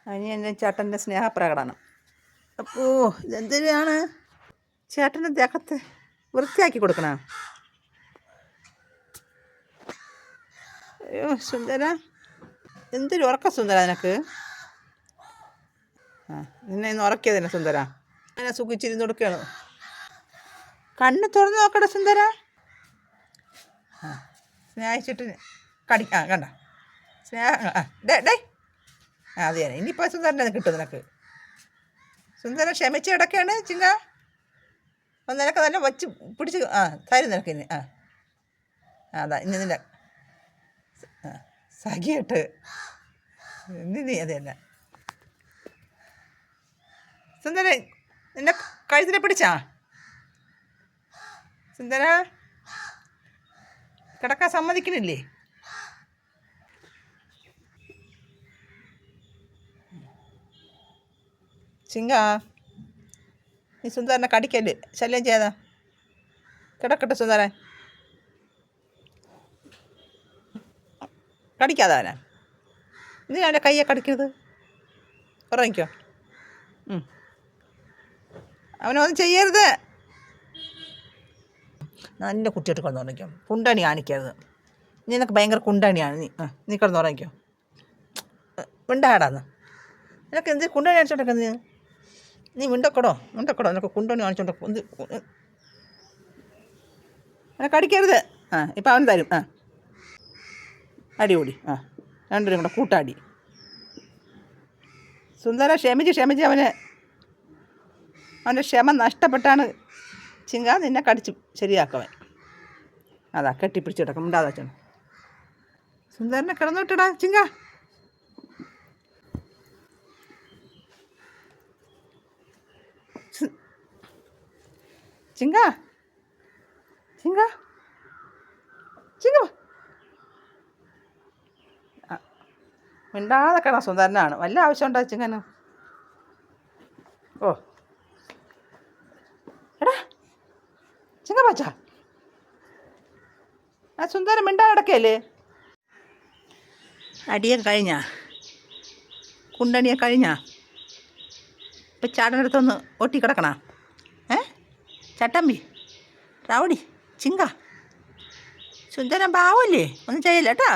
അതിന് എൻ്റെ ചേട്ടൻ്റെ സ്നേഹപ്രകടനം. അപ്പോൾ ഇതെന്തിനാണ് ചേട്ടൻ്റെ ദേഹത്ത് വൃത്തിയാക്കി കൊടുക്കണ? അയ്യോ സുന്ദര, എന്തൊരു ഉറക്ക സുന്ദര നിനക്ക്. നിന്നെ ഇന്ന് ഉറക്കിയതന്നെ സുന്ദര. അങ്ങനെ സുഖിച്ചിരുന്ന് കൊടുക്കുകയാണ്. കണ്ണ് തുറന്ന് നോക്കട്ടെ സുന്ദര. സ്നേഹിച്ചിട്ട് കണ്ട സ്നേഹ ഡേ അത് തന്നെ. ഇനിയിപ്പോൾ സുന്ദരനെ കിട്ടും നിനക്ക്. സുന്ദരൻ ക്ഷമിച്ച് കിടക്കുകയാണ് ചിങ്ക. അപ്പം നിനക്ക് നല്ല വച്ച് പിടിച്ച് തരും നിനക്ക് ഇനി. അതാ ഇനി നിൻ്റെ സഖിയിട്ട് നീ അത് തന്നെ. സുന്ദരൻ നിന്നെ കഴുത്തിനെ പിടിച്ചാ സുന്ദര? കിടക്കാൻ സമ്മതിക്കണില്ലേ? ചിങ്ക, നീ സുന്ദരനെ കടിക്കല്ലേ, ശല്യം ചെയ്യാതാ. കിടക്കട്ടെ സുന്ദരൻ, കടിക്കാതെ അവനെ. നീ അവൻ്റെ കയ്യെ കടിക്കരുത്. ഉറങ്ങിക്കോ. അവനൊന്നും ചെയ്യരുത്. നല്ല കുട്ടിയായിട്ട് കിടന്നുറങ്ങിക്കോ. കുണ്ടണി കാണിക്കരുത്. നിനക്ക് ഭയങ്കര കുണ്ടണിയാണ്. നീ കിടന്നുറങ്ങിക്കോ. മിണ്ടാടാന്ന്. നിനക്ക് എന്ത് കുണ്ടണി കാണിച്ചോണ്ടൊക്കെ നീ മിണ്ടക്കടോ നിനക്ക് കുണ്ടണി കാണിച്ചോണ്ടോ. അവനെ കടിക്കരുത്. ഇപ്പം അവൻ തരും. അടിപൊളി. രണ്ടുപേരും കൂടെ കൂട്ടാടി. സുന്ദര ക്ഷമിച്ച് അവൻ്റെ ക്ഷമ നഷ്ടപ്പെട്ടാണ് ചിങ്ക നിന്നെ കടിച്ച് ശരിയാക്കവൻ. അതാ കെട്ടിപ്പിടിച്ച് കിടക്കും. ഉണ്ടാതാ വെച്ചാണ്. സുന്ദരനെ കിടന്നോട്ടിടാ ചിങ്ക. ചിങ്ക ചിങ്ക ചിങ്ക മിണ്ടാതെ കിടന്ന സുന്ദരനാണ്. വല്ല ആവശ്യമുണ്ടോ ചിങ്ങന്? ഓ എടാ ചിങ്ക പച്ച, സുന്ദരൻ മിണ്ടാതെ കിടക്കല്ലേ? അടിയൊക്കെ കഴിഞ്ഞാ? കുണ്ടണിയൊക്കെ കഴിഞ്ഞാ? ഇപ്പം ചാടനടുത്തൊന്ന് ഒട്ടിക്കിടക്കണ? ചട്ടമ്പി റൗഡി ചിങ്ക സുന്ദരൻ പാവല്ലേ? ഒന്നും ചെയ്യില്ല കേട്ടോ.